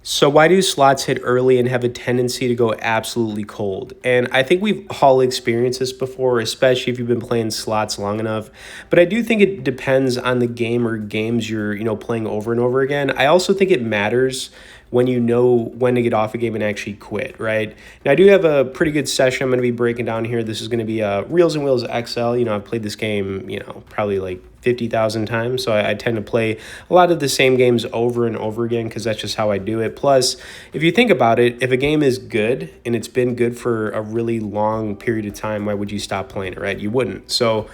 So why do slots hit early and have a tendency to go absolutely cold? And I think we've all experienced this before, especially if you've been playing slots long enough. But I do think it depends on the game or games you're, playing over and over again. I also think it matters when you know when to get off a game and actually quit, right? Now I do have a pretty good session I'm going to be breaking down here. This is going to be Reels and Wheels XL. I've played this game, probably like 50,000 times. So I tend to play a lot of the same games over and over again because that's just how I do it. Plus, if you think about it, if a game is good and it's been good for a really long period of time, why would you stop playing it, right? You wouldn't. So,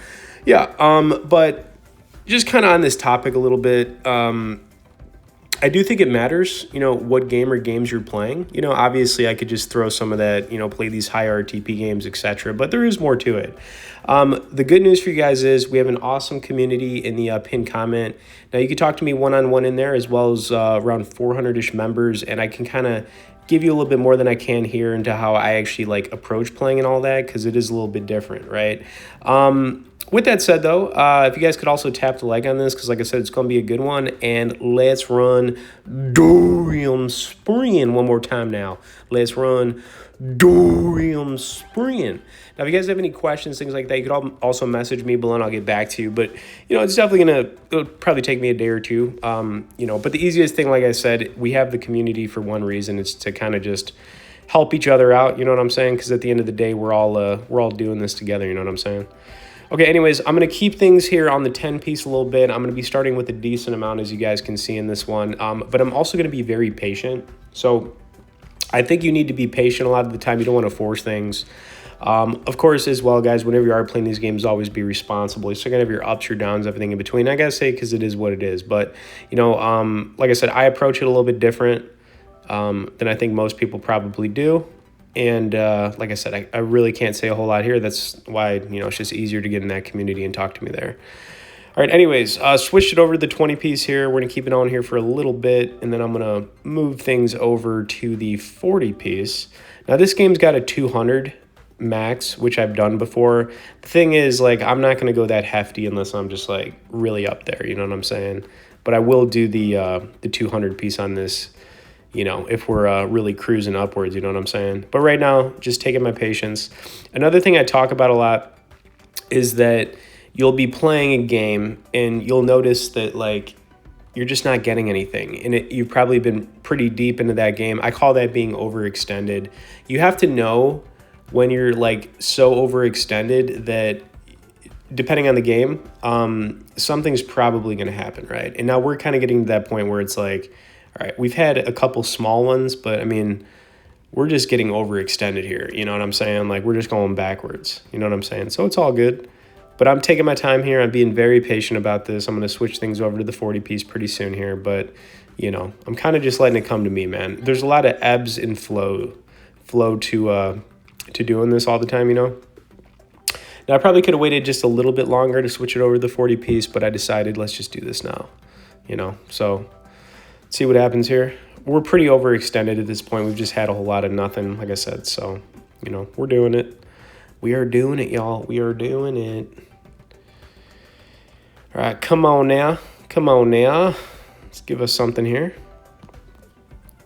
yeah. But just kind of on this topic a little bit, I do think it matters, what game or games you're playing. Obviously I could just throw some of that, play these high RTP games, etc. But there is more to it. The good news for you guys is we have an awesome community in the pinned comment. Now you can talk to me one-on-one in there, as well as around 400-ish members, and I can kind of give you a little bit more than I can here into how I actually like approach playing and all that, because it is a little bit different, right? With that said, though, if you guys could also tap the like on this, because like I said, it's going to be a good one. And let's run Dorium Spring one more time now. Let's run Dorium Spring. Now, if you guys have any questions, things like that, you could also message me below and I'll get back to you. But, it's definitely it'll probably take me a day or two. But the easiest thing, like I said, we have the community for one reason. It's to kind of just help each other out, you know what I'm saying? Because at the end of the day, we're all doing this together, you know what I'm saying? Okay, anyways, I'm going to keep things here on the 10-piece a little bit. I'm going to be starting with a decent amount, as you guys can see in this one. But I'm also going to be very patient. So I think you need to be patient a lot of the time. You don't want to force things. Of course, as well, guys, whenever you are playing these games, always be responsible. You're still going to have your ups, your downs, everything in between. I got to say, because it is what it is. But, like I said, I approach it a little bit different than I think most people probably do. And like I said, I really can't say a whole lot here. That's why, it's just easier to get in that community and talk to me there. All right, anyways, switched it over to the 20-piece here. We're going to keep it on here for a little bit, and then I'm going to move things over to the 40-piece. Now, this game's got a 200 max, which I've done before. The thing is, like, I'm not going to go that hefty unless I'm just, like, really up there, you know what I'm saying? But I will do the 200-piece on this, if we're really cruising upwards, you know what I'm saying? But right now, just taking my patience. Another thing I talk about a lot is that you'll be playing a game and you'll notice that, like, you're just not getting anything. And you've probably been pretty deep into that game. I call that being overextended. You have to know when you're, like, so overextended that, depending on the game, something's probably going to happen, right? And now we're kind of getting to that point where it's like, all right, we've had a couple small ones, but I mean, we're just getting overextended here. You know what I'm saying? Like, we're just going backwards. You know what I'm saying? So it's all good. But I'm taking my time here. I'm being very patient about this. I'm going to switch things over to the 40-piece pretty soon here. But, I'm kind of just letting it come to me, man. There's a lot of ebbs and flow to doing this all the time, Now, I probably could have waited just a little bit longer to switch it over to the 40-piece, but I decided let's just do this now, So see what happens here. We're pretty overextended at this point. We've just had a whole lot of nothing, like I said. So, we're doing it. We are doing it, y'all. We are doing it. All right, come on now. Come on now. Let's give us something here.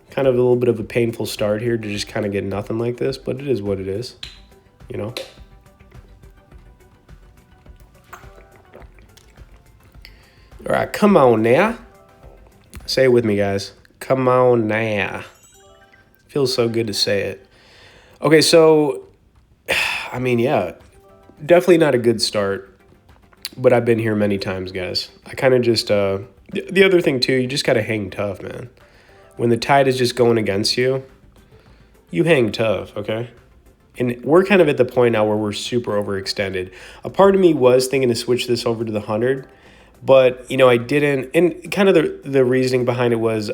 Kind of a little bit of a painful start here to just kind of get nothing like this, but it is what it is, All right, come on now. Say it with me, guys. Come on now. Feels so good to say it. Okay, so, I mean, yeah, definitely not a good start, but I've been here many times, guys. I kind of just, the other thing, too, you just got to hang tough, man. When the tide is just going against you, you hang tough, okay? And we're kind of at the point now where we're super overextended. A part of me was thinking to switch this over to the 100, but, I didn't, and kind of the reasoning behind it was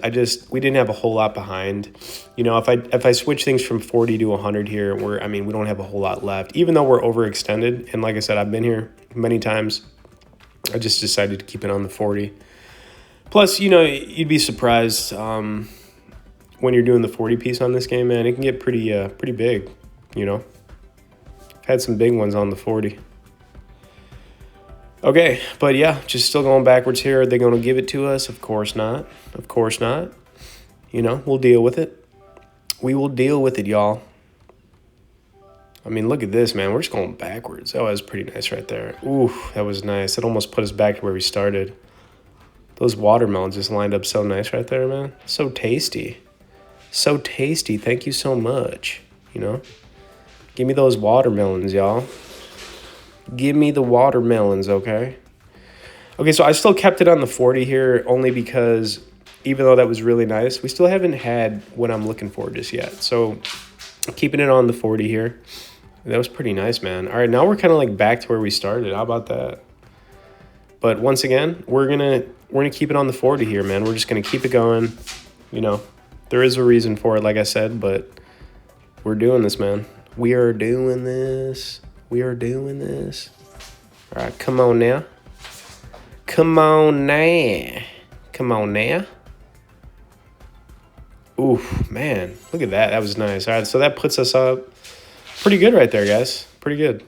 we didn't have a whole lot behind. If I switch things from 40 to 100 here, we don't have a whole lot left, even though we're overextended. And like I said, I've been here many times. I just decided to keep it on the 40. Plus, you'd be surprised when you're doing the 40-piece on this game, man. It can get pretty big, I've had some big ones on the 40. Okay, but yeah, just still going backwards here. Are they going to give it to us? Of course not. Of course not. You know, we'll deal with it. We will deal with it, y'all. I mean, look at this, man. We're just going backwards. Oh, that was pretty nice right there. Ooh, that was nice. It almost put us back to where we started. Those watermelons just lined up so nice right there, man. So tasty. So tasty. Thank you so much. You know? Give me those watermelons, y'all. Give me the watermelons, okay? Okay, so I still kept it on the 40 here only because even though that was really nice, we still haven't had what I'm looking for just yet. So keeping it on the 40 here. That was pretty nice, man. All right, now we're kind of like back to where we started. How about that? But once again, we're gonna keep it on the 40 here, man. We're just gonna keep it going. You know, there is a reason for it, like I said, but we're doing this, man. We are doing this. We are doing this. All right, come on now. Come on now. Come on now. Ooh, man, look at that. That was nice. All right, so that puts us up pretty good right there, guys. Pretty good.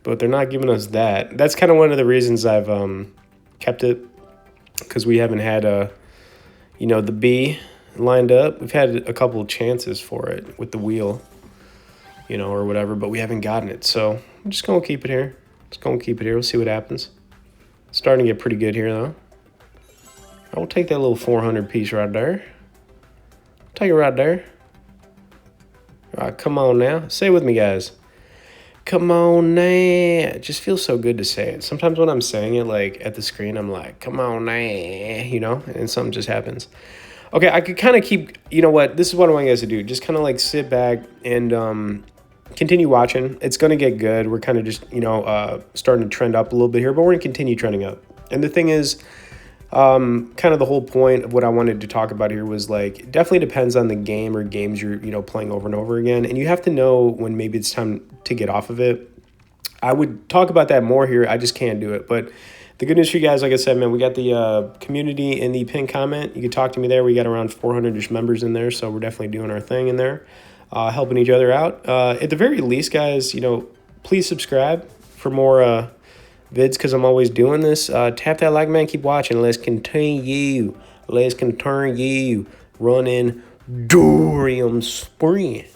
But they're not giving us that. That's kind of one of the reasons I've kept it, because we haven't had the B lined up. We've had a couple of chances for it with the wheel, or whatever, but we haven't gotten it. So I'm just going to keep it here. Just going to keep it here. We'll see what happens. Starting to get pretty good here, though. I will take that little 400 piece right there. Take it right there. All right, come on now. Say it with me, guys. Come on now. It just feels so good to say it. Sometimes when I'm saying it, like, at the screen, I'm like, come on now, and something just happens. Okay, I could kind of keep, you know what? This is what I want you guys to do. Just kind of, like, sit back and continue watching. It's going to get good. We're kind of just, starting to trend up a little bit here, but we're going to continue trending up. And the thing is, kind of the whole point of what I wanted to talk about here was, like, it definitely depends on the game or games you're, playing over and over again. And you have to know when maybe it's time to get off of it. I would talk about that more here. I just can't do it. But the good news for you guys, like I said, man, we got the community in the pinned comment. You can talk to me there. We got around 400-ish members in there. So we're definitely doing our thing in there, helping each other out. At the very least, guys, please subscribe for more vids, because I'm always doing this. Tap that like, man. Keep watching. Let's continue. Let's continue running Dorium Sprint.